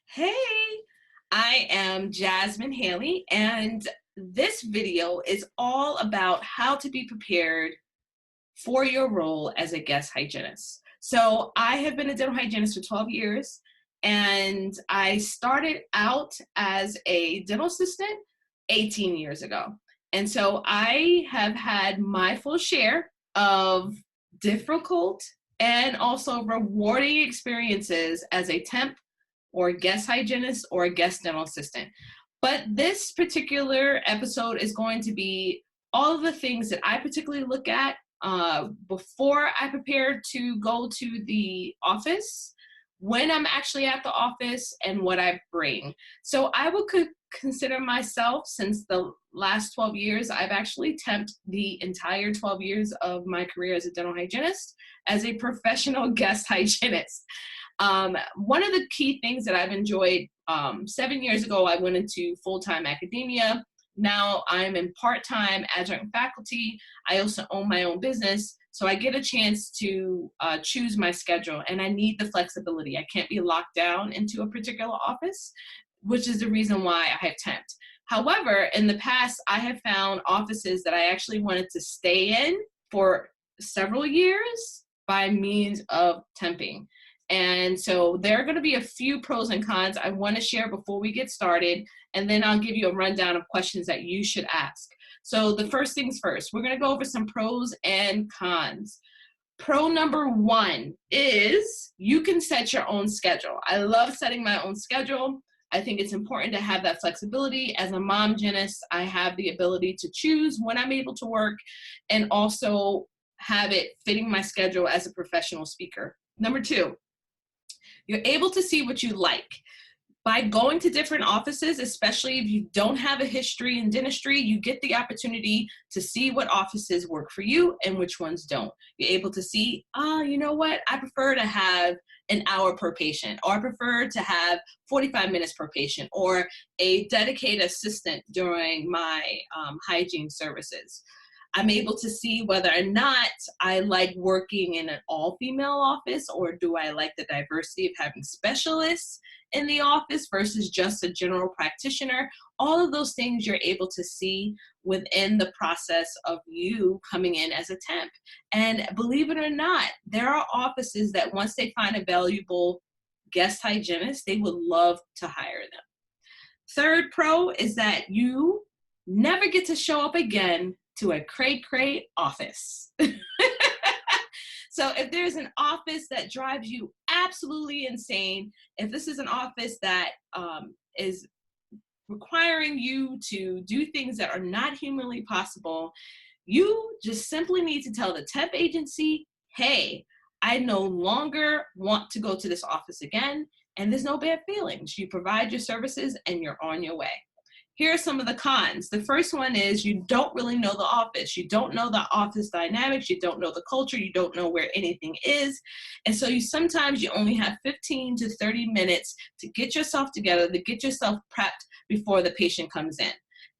Hey, I am Jasmine Haley, and this video is all about how to be prepared for your role as a guest hygienist. So I have been a dental hygienist for 12 years, and I started out as a dental assistant 18 years ago. And so I have had my full share of difficult and also rewarding experiences as a temp or a guest hygienist or a guest dental assistant. But this particular episode is going to be all of the things that I particularly look at before I prepare to go to the office, when I'm actually at the office, and what I bring. So I would consider myself, since the last 12 years, I've actually temped the entire 12 years of my career as a dental hygienist as a professional guest hygienist. One of the key things that I've enjoyed, 7 years ago, I went into full-time academia. Now I'm in part-time adjunct faculty. I also own my own business, so I get a chance to choose my schedule, and I need the flexibility. I can't be locked down into a particular office, which is the reason why I have temped. However, in the past, I have found offices that I actually wanted to stay in for several years by means of temping. And so there are going to be a few pros and cons I want to share before we get started, and then I'll give you a rundown of questions that you should ask. So the first things first, we're going to go over some pros and cons. Pro number one is you can set your own schedule. I love setting my own schedule. I think it's important to have that flexibility. As a mom hygienist, I have the ability to choose when I'm able to work and also have it fitting my schedule as a professional speaker. Number two, you're able to see what you like. By going to different offices, especially if you don't have a history in dentistry, you get the opportunity to see what offices work for you and which ones don't. You're able to see, you know what, I prefer to have an hour per patient, or I prefer to have 45 minutes per patient, or a dedicated assistant during my hygiene services. I'm able to see whether or not I like working in an all-female office, or do I like the diversity of having specialists in the office versus just a general practitioner. All of those things you're able to see within the process of you coming in as a temp. And believe it or not, there are offices that once they find a valuable guest hygienist, they would love to hire them. Third pro is that you never get to show up again to a cray-cray office. So if there's an office that drives you absolutely insane, if this is an office that is requiring you to do things that are not humanly possible, you just simply need to tell the temp agency, hey, I no longer want to go to this office again, and there's no bad feelings. You provide your services and you're on your way. Here are some of the cons. The first one is you don't really know the office. You don't know the office dynamics. You don't know the culture. You don't know where anything is. And so sometimes you only have 15 to 30 minutes to get yourself together, to get yourself prepped before the patient comes in.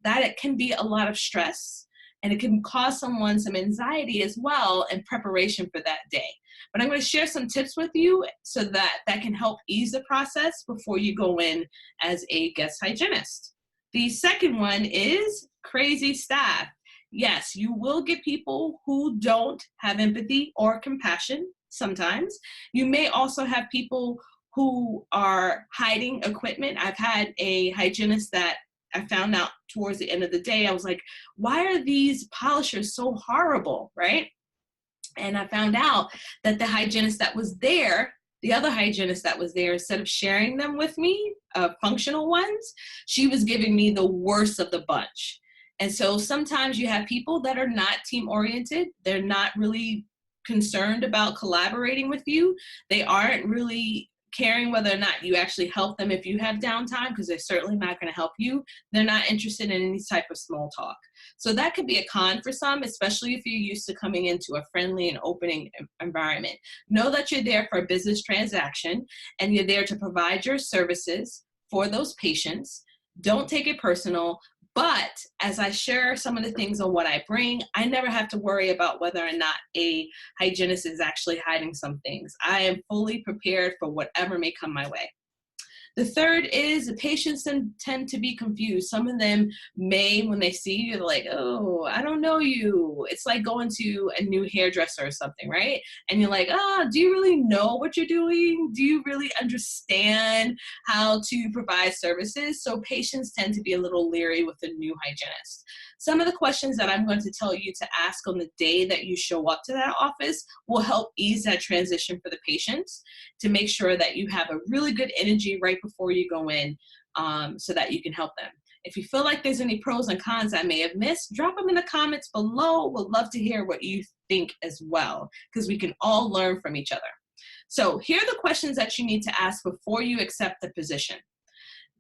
That it can be a lot of stress, and it can cause someone some anxiety as well in preparation for that day. But I'm going to share some tips with you so that can help ease the process before you go in as a guest hygienist. The second one is crazy staff. Yes, you will get people who don't have empathy or compassion sometimes. You may also have people who are hiding equipment. I've had a hygienist that I found out towards the end of the day. I was like, why are these polishers so horrible, right? And I found out that the hygienist that was there, the other hygienist that was there, instead of sharing them with me, functional ones, she was giving me the worst of the bunch. And so sometimes you have people that are not team oriented. They're not really concerned about collaborating with you. They aren't really caring whether or not you actually help them if you have downtime, because they're certainly not going to help you. They're not interested in any type of small talk. So that could be a con for some, especially if you're used to coming into a friendly and opening environment. Know that you're there for a business transaction, and you're there to provide your services for those patients. Don't take it personal. But as I share some of the things on what I bring, I never have to worry about whether or not a hygienist is actually hiding some things. I am fully prepared for whatever may come my way. The third is the patients tend to be confused. Some of them may, when they see you, they're like, oh, I don't know you. It's like going to a new hairdresser or something, right? And you're like, oh, do you really know what you're doing? Do you really understand how to provide services? So patients tend to be a little leery with a new hygienist. Some of the questions that I'm going to tell you to ask on the day that you show up to that office will help ease that transition for the patients, to make sure that you have a really good energy right before you go in, so that you can help them. If you feel like there's any pros and cons I may have missed, drop them in the comments below. We'd love to hear what you think as well, because we can all learn from each other. So here are the questions that you need to ask before you accept the position.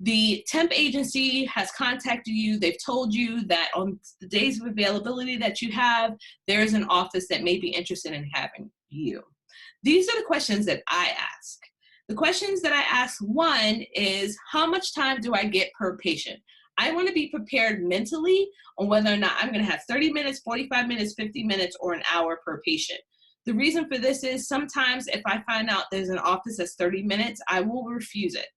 The temp agency has contacted you. They've told you that on the days of availability that you have, there's an office that may be interested in having you. These are the questions that I ask. The questions that I ask, one is, how much time do I get per patient? I want to be prepared mentally on whether or not I'm going to have 30 minutes, 45 minutes, 50 minutes, or an hour per patient. The reason for this is sometimes if I find out there's an office that's 30 minutes, I will refuse it.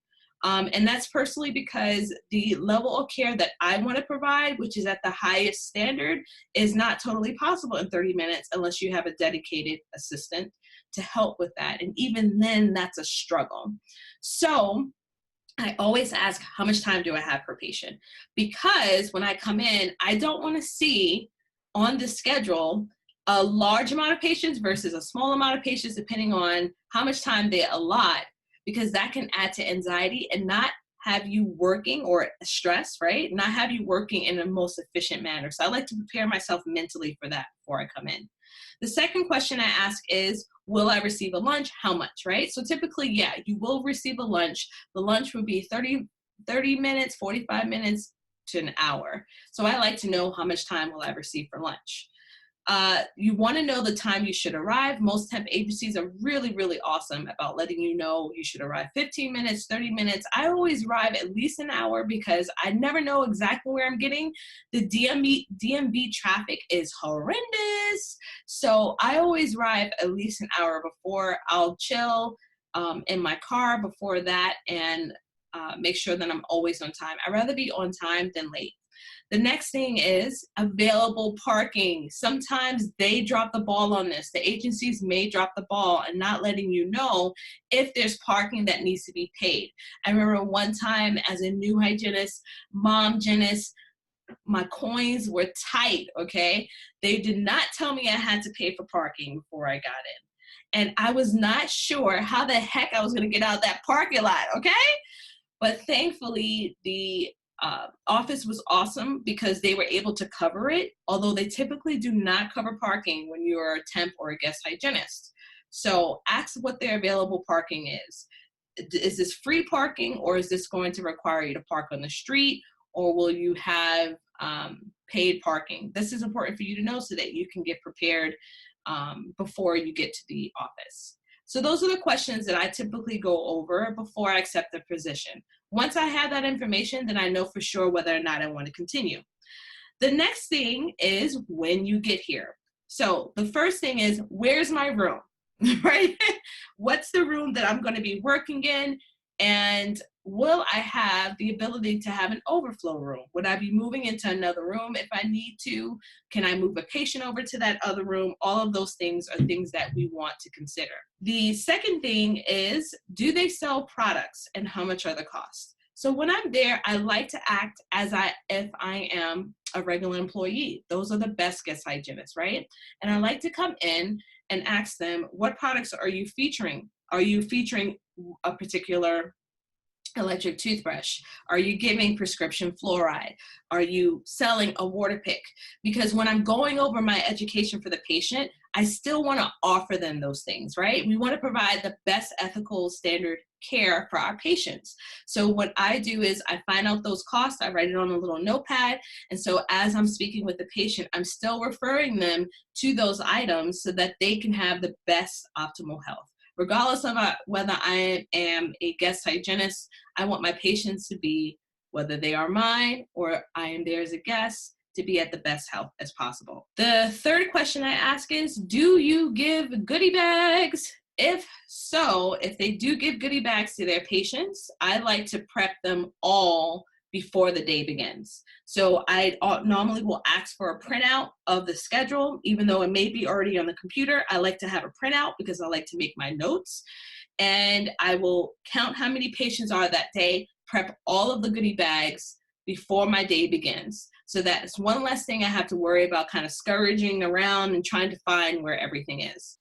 And that's personally because the level of care that I want to provide, which is at the highest standard, is not totally possible in 30 minutes unless you have a dedicated assistant to help with that. And even then, that's a struggle. So I always ask, how much time do I have per patient? Because when I come in, I don't want to see on the schedule a large amount of patients versus a small amount of patients, depending on how much time they allot, because that can add to anxiety and not have you working, or stress, right? Not have you working in the most efficient manner. So I like to prepare myself mentally for that before I come in. The second question I ask is, will I receive a lunch? How much, right? So typically, yeah, you will receive a lunch. The lunch would be 30 minutes, 45 minutes to an hour. So I like to know how much time will I receive for lunch. You want to know the time you should arrive. Most temp agencies are really, really awesome about letting you know you should arrive 15 minutes, 30 minutes. I always arrive at least an hour because I never know exactly where I'm getting. The DMV traffic is horrendous. So I always arrive at least an hour before. I'll chill in my car before that and make sure that I'm always on time. I'd rather be on time than late. The next thing is available parking. Sometimes they drop the ball on this. The agencies may drop the ball and not letting you know if there's parking that needs to be paid. I remember one time as a new hygienist, mom hygienist, my coins were tight, okay? They did not tell me I had to pay for parking before I got in. And I was not sure how the heck I was gonna get out of that parking lot, okay? But thankfully, the office was awesome because they were able to cover it, although they typically do not cover parking when you're a temp or a guest hygienist. So ask what their available parking is. Is this free parking, or is this going to require you to park on the street, or will you have paid parking? This is important for you to know so that you can get prepared before you get to the office. So those are the questions that I typically go over before I accept the position. Once I have that information, then I know for sure whether or not I want to continue. The next thing is when you get here. So the first thing is, where's my room, right? What's the room that I'm going to be working in? And will I have the ability to have an overflow room? Would I be moving into another room if I need to? Can I move a patient over to that other room? All of those things are things that we want to consider. The second thing is, do they sell products and how much are the costs? So when I'm there, I like to act as if I am a regular employee. Those are the best guest hygienists, right? And I like to come in and ask them, what products are you featuring? Are you featuring a particular electric toothbrush? Are you giving prescription fluoride? Are you selling a water pick? Because when I'm going over my education for the patient, I still want to offer them those things, right? We want to provide the best ethical standard care for our patients. So what I do is I find out those costs, I write it on a little notepad, and so as I'm speaking with the patient, I'm still referring them to those items so that they can have the best optimal health. Regardless of whether I am a guest hygienist, I want my patients to be, whether they are mine or I am there as a guest, to be at the best health as possible. The third question I ask is, do you give goodie bags? If so, if they do give goodie bags to their patients, I like to prep them all before the day begins. So I normally will ask for a printout of the schedule, even though it may be already on the computer. I like to have a printout because I like to make my notes. And I will count how many patients are that day, prep all of the goodie bags before my day begins. So that's one less thing I have to worry about kind of scurrying around and trying to find where everything is.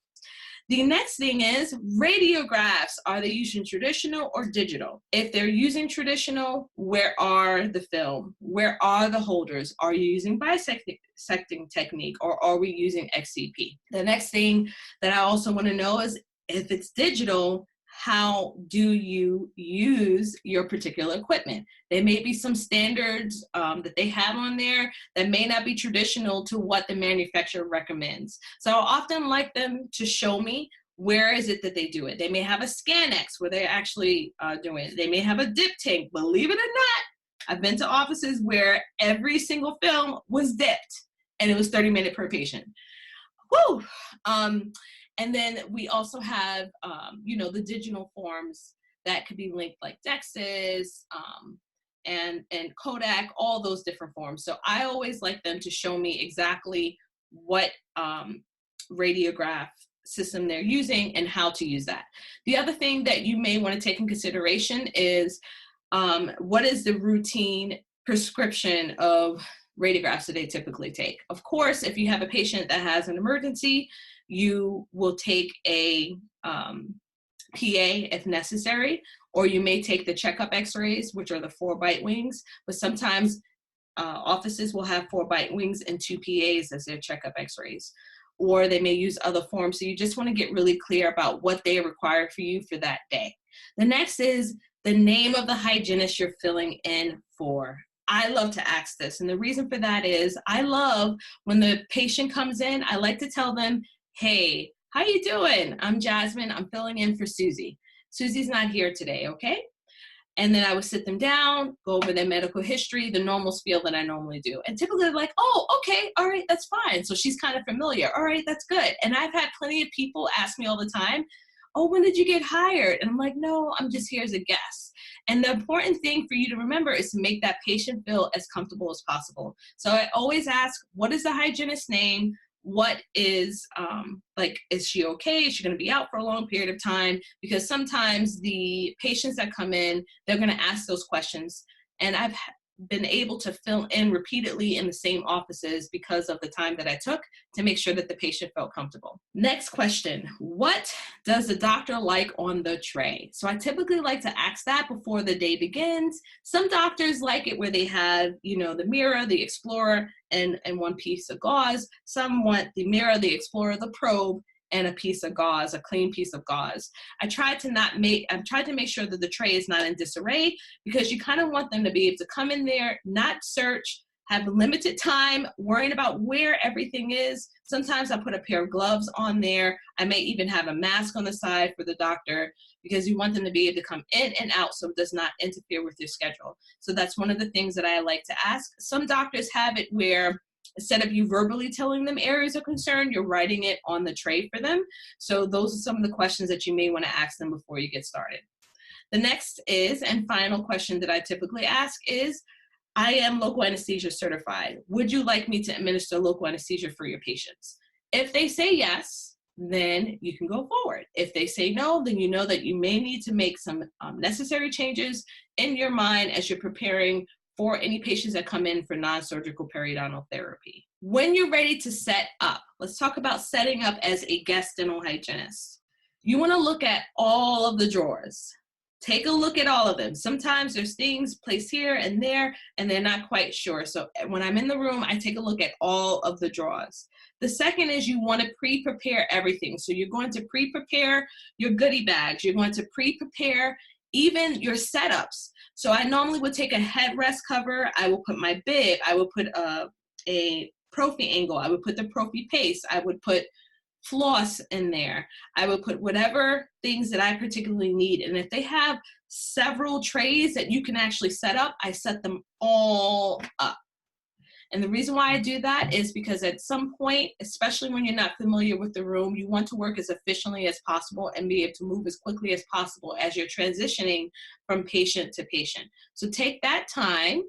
The next thing is radiographs. Are they using traditional or digital? If they're using traditional, where are the film? Where are the holders? Are you using bisecting technique, or are we using XCP? The next thing that I also want to know is, if it's digital, how do you use your particular equipment? There may be some standards that they have on there that may not be traditional to what the manufacturer recommends. So I often like them to show me where is it that they do it. They may have a ScanX where they're actually doing it. They may have a dip tank. Believe it or not, I've been to offices where every single film was dipped and it was 30 minutes per patient. Woo! And then we also have, the digital forms that could be linked, like Dexys and Kodak, all those different forms. So I always like them to show me exactly what radiograph system they're using and how to use that. The other thing that you may want to take in consideration is what is the routine prescription of radiographs that they typically take. Of course, if you have a patient that has an emergency, you will take a PA if necessary, or you may take the checkup x-rays, which are the 4 bite wings, but sometimes offices will have 4 bite wings and 2 PAs as their checkup x-rays, or they may use other forms. So you just want to get really clear about what they require for you for that day. The next is the name of the hygienist you're filling in for. I love to ask this, and the reason for that is I love when the patient comes in, I like to tell them, hey, how you doing? I'm Jasmine. I'm filling in for Susie. Susie's not here today, okay? And then I would sit them down, go over their medical history, the normal spiel that I normally do. And typically they're like, oh, okay, all right, that's fine. So she's kind of familiar. All right, that's good. And I've had plenty of people ask me all the time, oh, when did you get hired? And I'm like, no, I'm just here as a guest. And the important thing for you to remember is to make that patient feel as comfortable as possible. So I always ask, what is the hygienist's name? What is, is she okay? Is she going to be out for a long period of time? Because sometimes the patients that come in, they're going to ask those questions. And I've been able to fill in repeatedly in the same offices because of the time that I took to make sure that the patient felt comfortable. Next question, what does the doctor like on the tray? So I typically like to ask that before the day begins. Some doctors like it where they have, the mirror, the explorer, and one piece of gauze. Some want the mirror, the explorer, the probe, and a piece of gauze, a clean piece of gauze. I've tried to make sure that the tray is not in disarray, because you kind of want them to be able to come in there, not search, have limited time, worrying about where everything is. Sometimes I put a pair of gloves on there. I may even have a mask on the side for the doctor, because you want them to be able to come in and out so it does not interfere with your schedule. So that's one of the things that I like to ask. Some doctors have it where instead of you verbally telling them areas of concern, you're writing it on the tray for them. So those are some of the questions that you may want to ask them before you get started. The next is, and final question that I typically ask is, I am local anesthesia certified. Would you like me to administer local anesthesia for your patients? If they say yes, then you can go forward. If they say no, then you know that you may need to make some necessary changes in your mind as you're preparing for any patients that come in for non-surgical periodontal therapy. When you're ready to set up, let's talk about setting up as a guest dental hygienist. You want to look at all of the drawers. Take a look at all of them. Sometimes there's things placed here and there, and they're not quite sure. So when I'm in the room, I take a look at all of the drawers. The second is you want to pre-prepare everything. So you're going to pre-prepare your goodie bags. You're going to pre-prepare even your setups. So I normally would take a headrest cover. I will put my bib. I will put a prophy angle. I would put the prophy paste. I would put floss in there. I would put whatever things that I particularly need. And if they have several trays that you can actually set up, I set them all up. And the reason why I do that is because at some point, especially when you're not familiar with the room, you want to work as efficiently as possible and be able to move as quickly as possible as you're transitioning from patient to patient. So take that time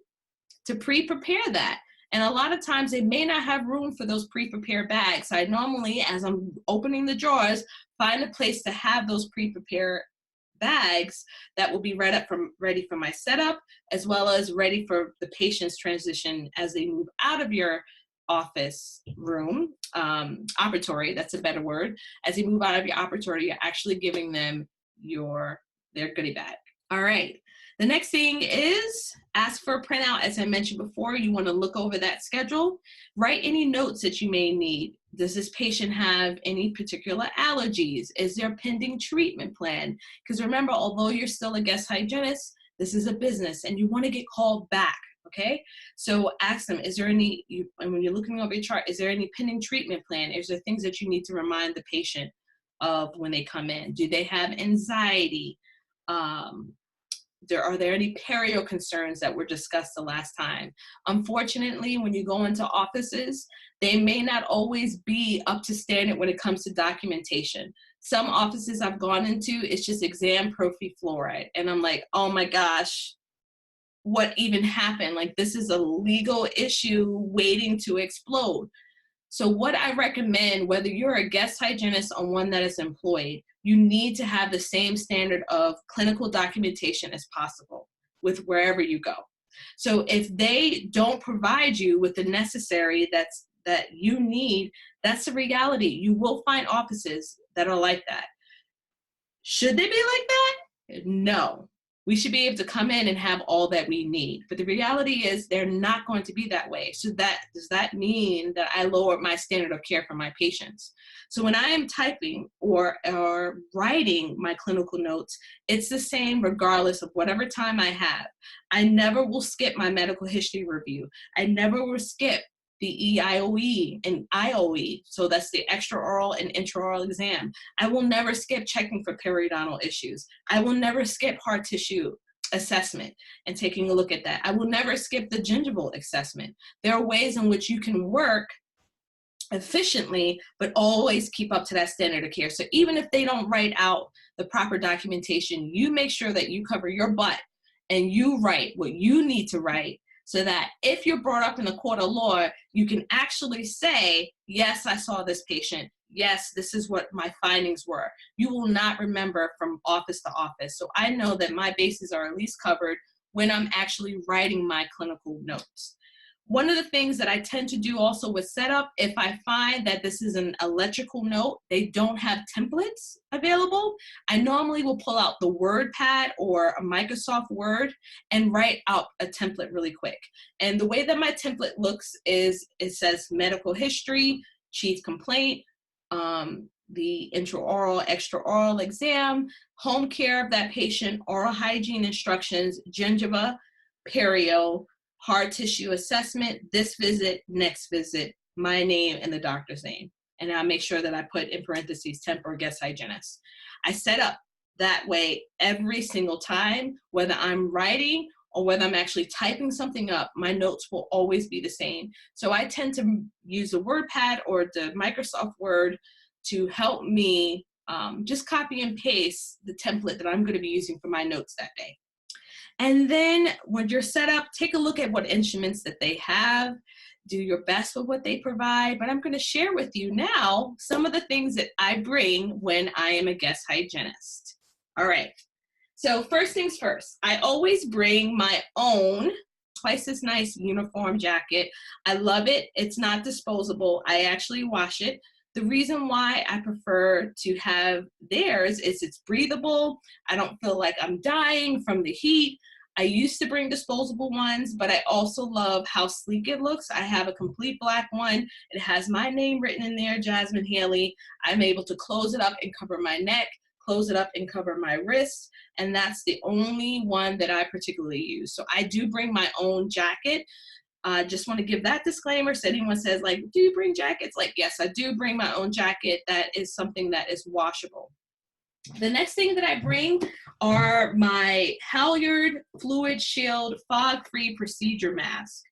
to pre-prepare that. And a lot of times they may not have room for those pre-prepared bags. So I normally, as I'm opening the drawers, find a place to have those pre-prepared bags that will be ready for my setup, as well as ready for the patient's transition as they move out of your office room, operatory, that's a better word. As you move out of your operatory, you're actually giving them their goodie bag. All right. The next thing is ask for a printout. As I mentioned before, you want to look over that schedule. Write any notes that you may need. Does this patient have any particular allergies? Is there a pending treatment plan? Because remember, although you're still a guest hygienist, this is a business and you want to get called back, okay? So ask them, is there any, and when you're looking over your chart, is there any pending treatment plan? Is there things that you need to remind the patient of when they come in? Do they have anxiety? Are there any Pareo concerns that were discussed the last time? Unfortunately, when you go into offices, they may not always be up to standard when it comes to documentation. Some offices I've gone into, it's just exam prophy fluoride. And I'm like, oh my gosh, what even happened? Like, this is a legal issue waiting to explode. So what I recommend, whether you're a guest hygienist or one that is employed, you need to have the same standard of clinical documentation as possible with wherever you go. So if they don't provide you with the necessary that you need, that's the reality. You will find offices that are like that. Should they be like that? No. We should be able to come in and have all that we need. But the reality is they're not going to be that way. So does that mean that I lower my standard of care for my patients? So when I am typing or writing my clinical notes, it's the same regardless of whatever time I have. I never will skip my medical history review. I never will skip the EIOE and IOE, so that's the extraoral and intraoral exam. I will never skip checking for periodontal issues. I will never skip hard tissue assessment and taking a look at that. I will never skip the gingival assessment. There are ways in which you can work efficiently, but always keep up to that standard of care. So even if they don't write out the proper documentation, you make sure that you cover your butt and you write what you need to write, so that if you're brought up in a court of law, you can actually say, yes, I saw this patient. Yes, this is what my findings were. You will not remember from office to office. So I know that my bases are at least covered when I'm actually writing my clinical notes. One of the things that I tend to do also with setup, if I find that this is an electrical note, they don't have templates available, I normally will pull out the WordPad or a Microsoft Word and write out a template really quick. And the way that my template looks is it says medical history, chief complaint, the intraoral, extraoral exam, home care of that patient, oral hygiene instructions, gingiva, perio, hard tissue assessment, this visit, next visit, my name and the doctor's name. And I make sure that I put in parentheses temp or guest hygienist. I set up that way every single time, whether I'm writing or whether I'm actually typing something up, my notes will always be the same. So I tend to use the WordPad or the Microsoft Word to help me just copy and paste the template that I'm going to be using for my notes that day. And then when you're set up, take a look at what instruments that they have, do your best with what they provide. But I'm going to share with you now some of the things that I bring when I am a guest hygienist. All right. So first things first, I always bring my own twice as nice uniform jacket. I love it. It's not disposable. I actually wash it. The reason why I prefer to have theirs is it's breathable. I don't feel like I'm dying from the heat. I used to bring disposable ones, but I also love how sleek it looks. I have a complete black one. It has my name written in there, Jasmine Haley. I'm able to close it up and cover my neck, close it up and cover my wrists, and that's the only one that I particularly use. So I do bring my own jacket. Just want to give that disclaimer. So anyone says, like, do you bring jackets? Like, yes, I do bring my own jacket. That is something that is washable. The next thing that I bring are my Halyard Fluid Shield Fog-Free Procedure Mask.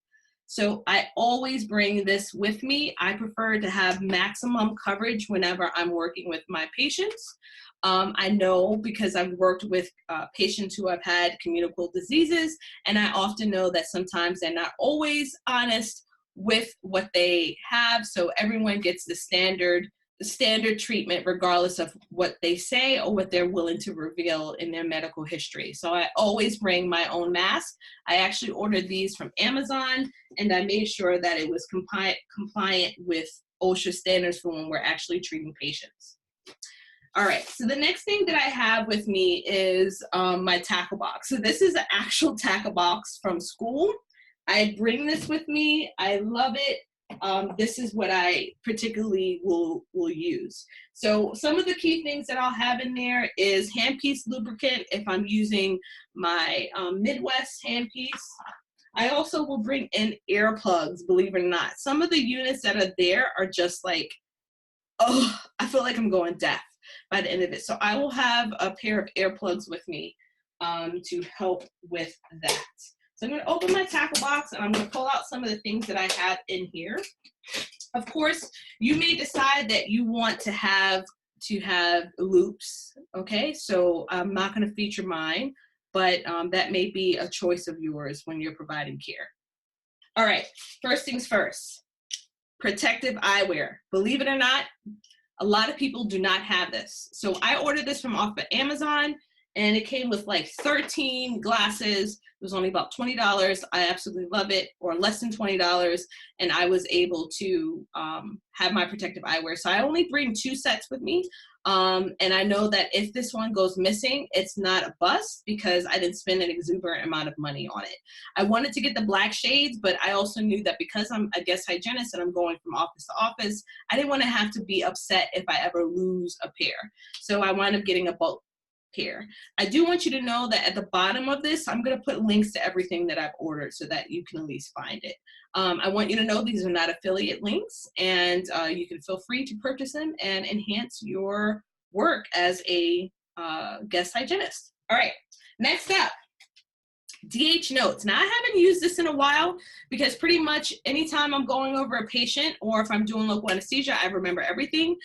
So I always bring this with me. I prefer to have maximum coverage whenever I'm working with my patients. I know because I've worked with patients who have had communicable diseases, and I often know that sometimes they're not always honest with what they have. So everyone gets the standard treatment regardless of what they say or what they're willing to reveal in their medical history. So I always bring my own mask. I actually ordered these from Amazon, and I made sure that it was compliant with OSHA standards for when we're actually treating patients. All right, so the next thing that I have with me is my tackle box. So this is an actual tackle box from school. I bring this with me. I love it. This is what I particularly will use. So some of the key things that I'll have in there is handpiece lubricant if I'm using my Midwest handpiece. I also will bring in earplugs, believe it or not. Some of the units that are there are just like, oh, I feel like I'm going deaf by the end of it. So I will have a pair of earplugs with me to help with that. So I'm going to open my tackle box and I'm going to pull out some of the things that I have in here. Of course, you may decide that you want to have loops, okay? So I'm not going to feature mine, but that may be a choice of yours when you're providing care. All right, first things first, protective eyewear. Believe it or not, a lot of people do not have this. So I ordered this from off of Amazon, and it came with like 13 glasses. It was only about $20. I absolutely love it, or less than $20. And I was able to have my protective eyewear. So I only bring 2 sets with me. And I know that if this one goes missing, it's not a bust because I didn't spend an exuberant amount of money on it. I wanted to get the black shades, but I also knew that because I'm a guest hygienist and I'm going from office to office, I didn't want to have to be upset if I ever lose a pair. So I wound up getting a bulk pair. I do want you to know that at the bottom of this, I'm going to put links to everything that I've ordered so that you can at least find it. I want you to know these are not affiliate links, and you can feel free to purchase them and enhance your work as a guest hygienist. All right, next up, DH notes. Now, I haven't used this in a while because pretty much anytime I'm going over a patient or if I'm doing local anesthesia, I remember everything.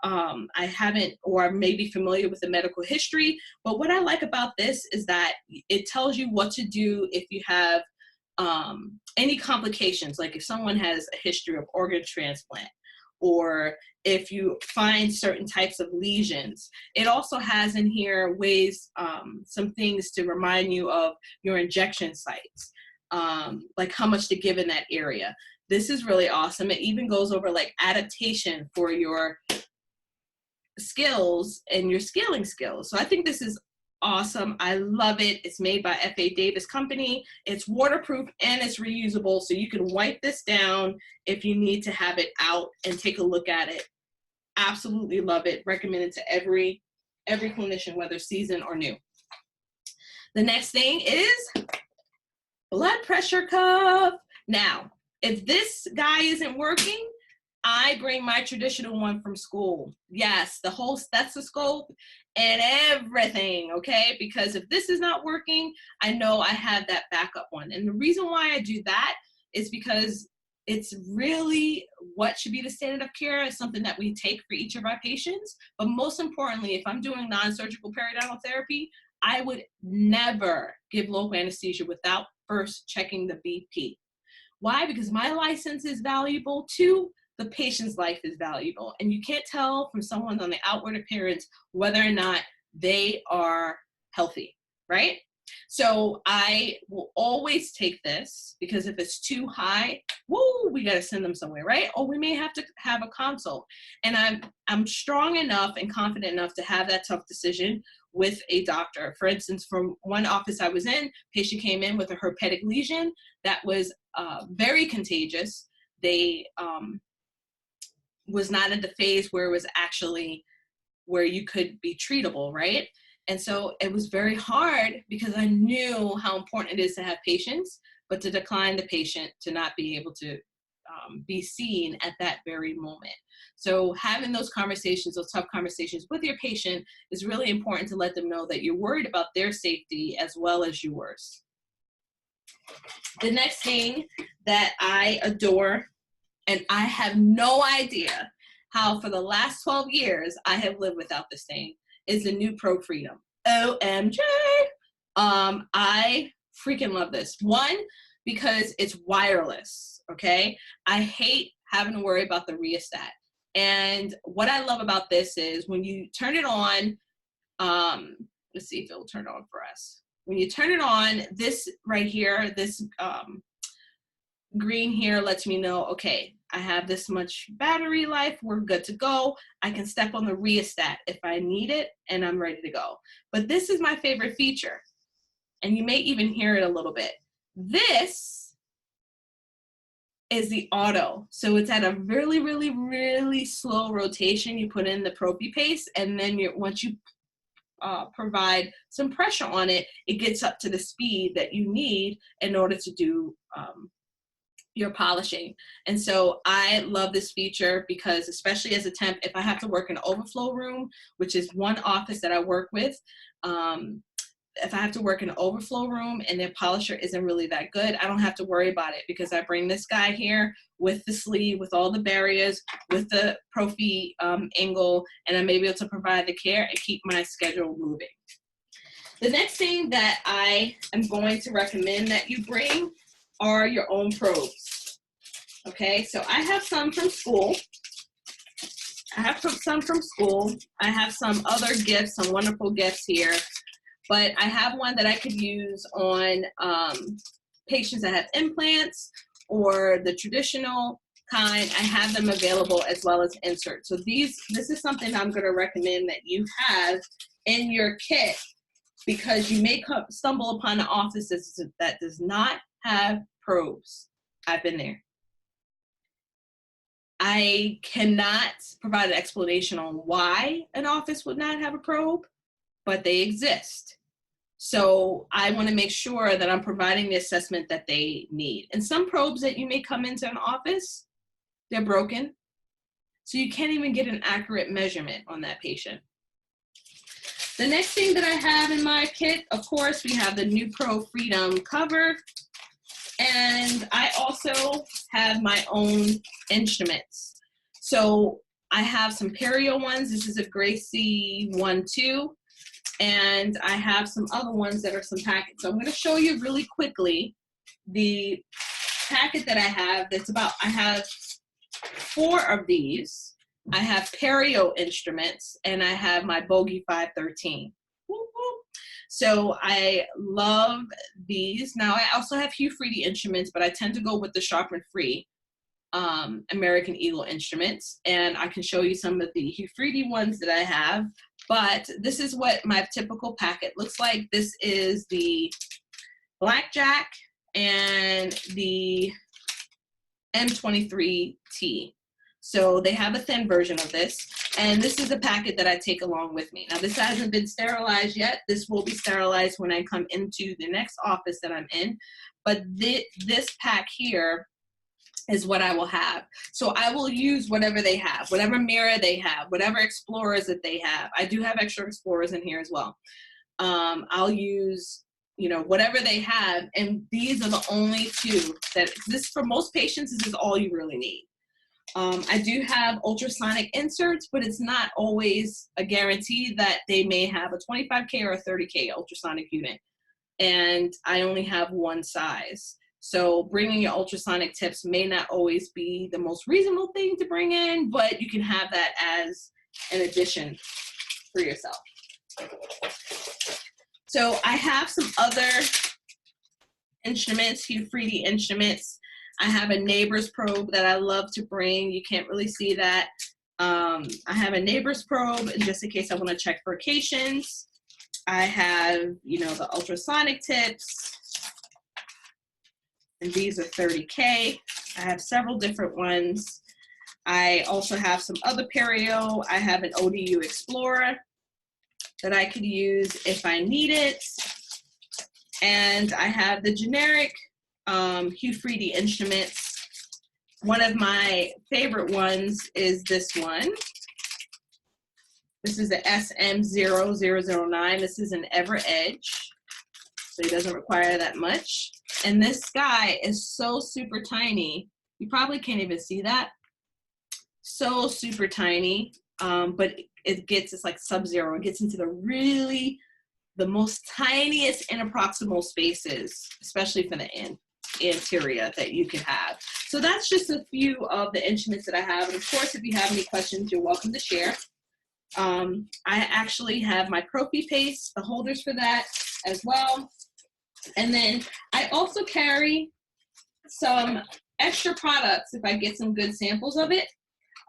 I haven't, or maybe familiar with the medical history, but what I like about this is that it tells you what to do if you have any complications, like if someone has a history of organ transplant, or if you find certain types of lesions. It also has in here ways, some things to remind you of your injection sites, like how much to give in that area. This is really awesome. It even goes over like adaptation for your skills and your scaling skills. So I think this is awesome. I love it. It's made by F.A. Davis Company. It's waterproof and it's reusable. So you can wipe this down if you need to have it out and take a look at it. Absolutely love it. Recommend it to every clinician, whether seasoned or new. The next thing is blood pressure cuff. Now, if this guy isn't working, I bring my traditional one from school. Yes, the whole stethoscope and everything, okay? Because if this is not working, I know I have that backup one. And the reason why I do that is because it's really what should be the standard of care. Is something that we take for each of our patients. But most importantly, if I'm doing non-surgical periodontal therapy, I would never give local anesthesia without first checking the BP. Why? Because my license is valuable too. The patient's life is valuable. And you can't tell from someone on the outward appearance whether or not they are healthy, right? So I will always take this because if it's too high, woo, we got to send them somewhere, right? Or we may have to have a consult. And I'm strong enough and confident enough to have that tough decision with a doctor. For instance, from one office I was in, patient came in with a herpetic lesion that was very contagious. They was not at the phase where it was actually where you could be treatable, right? And so it was very hard because I knew how important it is to have patience, but to decline the patient to not be able to be seen at that very moment. So having those conversations, those tough conversations with your patient is really important to let them know that you're worried about their safety as well as yours. The next thing that I adore, and I have no idea how for the last 12 years I have lived without this thing, is the new Pro Freedom. OMG! I freaking love this. One, because it's wireless, okay? I hate having to worry about the rheostat. And what I love about this is when you turn it on, let's see if it'll turn on for us. When you turn it on, this right here, this green here lets me know, okay, I have this much battery life, we're good to go. I can step on the rheostat if I need it, and I'm ready to go. But this is my favorite feature, and you may even hear it a little bit. This is the auto. So it's at a really, really, really slow rotation. You put in the propy paste, and then once you provide some pressure on it, it gets up to the speed that you need in order to do your polishing. And so I love this feature because, especially as a temp, if I have to work in an overflow room, which is one office that I work with, if I have to work in an overflow room and their polisher isn't really that good, I don't have to worry about it because I bring this guy here with the sleeve, with all the barriers, with the propy angle, and I'm able to provide the care and keep my schedule moving. The next thing that I am going to recommend that you bring are your own probes. Okay, so I have some from school. I have some from school. I have some other gifts, some wonderful gifts here. But I have one that I could use on patients that have implants or the traditional kind. I have them available as well as inserts. So this is something I'm going to recommend that you have in your kit because you may stumble upon an office that does not have probes. I've been there. I cannot provide an explanation on why an office would not have a probe, but they exist. So I want to make sure that I'm providing the assessment that they need. And some probes that you may come into an office, they're broken. So you can't even get an accurate measurement on that patient. The next thing that I have in my kit, of course, we have the new Pro Freedom cover. And I also have my own instruments. So I have some Pareo ones. This is a Gracie 1-2. And I have some other ones that are some packets. So I'm going to show you really quickly the packet that I have. I have 4 of these. I have Pareo Instruments, and I have my Bogey 513. So I love these. Now I also have Hu-Friedy instruments, but I tend to go with the sharpen-free American Eagle instruments. And I can show you some of the Hu-Friedy ones that I have. But this is what my typical packet looks like. This is the Blackjack and the M23T. So they have a thin version of this. And this is the packet that I take along with me. Now this hasn't been sterilized yet. This will be sterilized when I come into the next office that I'm in. But this pack here is what I will have. So I will use whatever they have, whatever mirror they have, whatever explorers that they have. I do have extra explorers in here as well. I'll use, whatever they have. And these are the only 2 that exist for most patients. This is all you really need. I do have ultrasonic inserts, but it's not always a guarantee that they may have a 25K or a 30K ultrasonic unit. And I only have one size. So bringing your ultrasonic tips may not always be the most reasonable thing to bring in, but you can have that as an addition for yourself. So I have some other instruments, Hu-Friedy instruments. I have a neighbor's probe that I love to bring. You can't really see that. I have a neighbor's probe, and just in case I want to check furcations. I have, the ultrasonic tips. And these are 30K. I have several different ones. I also have some other Pareo. I have an ODU Explorer that I could use if I need it. And I have the generic Hu-Friedy instruments. One of my favorite ones is this one. This is the SM0009. This is an Ever Edge. so he doesn't require that much. And this guy is so super tiny. You probably can't even see that. So super tiny, but it's like sub-zero. It gets into the most tiniest interproximal spaces, especially for the anterior that you could have. So that's just a few of the instruments that I have. And of course, if you have any questions, you're welcome to share. I actually have my prophy paste, the holders for that as well. And then I also carry some extra products if I get some good samples of it.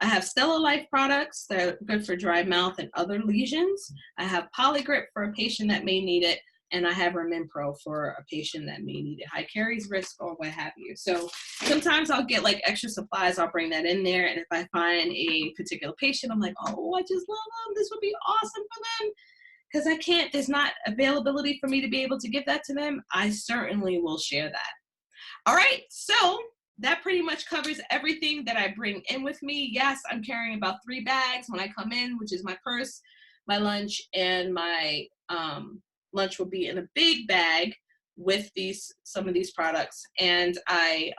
I have Stellalife products that are good for dry mouth and other lesions. I have Poligrip for a patient that may need it. And I have Remin Pro for a patient that may need it, high caries risk or what have you. So sometimes I'll get like extra supplies, I'll bring that in there. And if I find a particular patient, I'm like, oh, I just love them. This would be awesome for them. Because there's not availability for me to be able to give that to them. I certainly will share that. All right, so that pretty much covers everything that I bring in with me. Yes, I'm carrying about 3 bags when I come in, which is my purse, my lunch, and my lunch will be in a big bag with some of these products. And I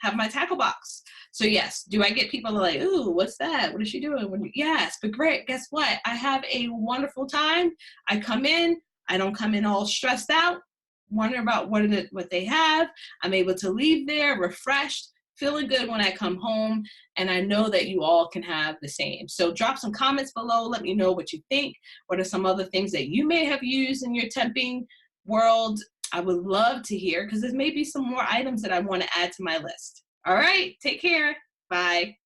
have my tackle box. So yes, do I get people like, ooh, what's that? What is she doing? Yes, but great, guess what? I have a wonderful time. I come in, I don't come in all stressed out, wonder about what they have. I'm able to leave there refreshed, feeling good when I come home, and I know that you all can have the same. So drop some comments below. Let me know what you think. What are some other things that you may have used in your temping world? I would love to hear, because there may be some more items that I want to add to my list. All right, take care. Bye.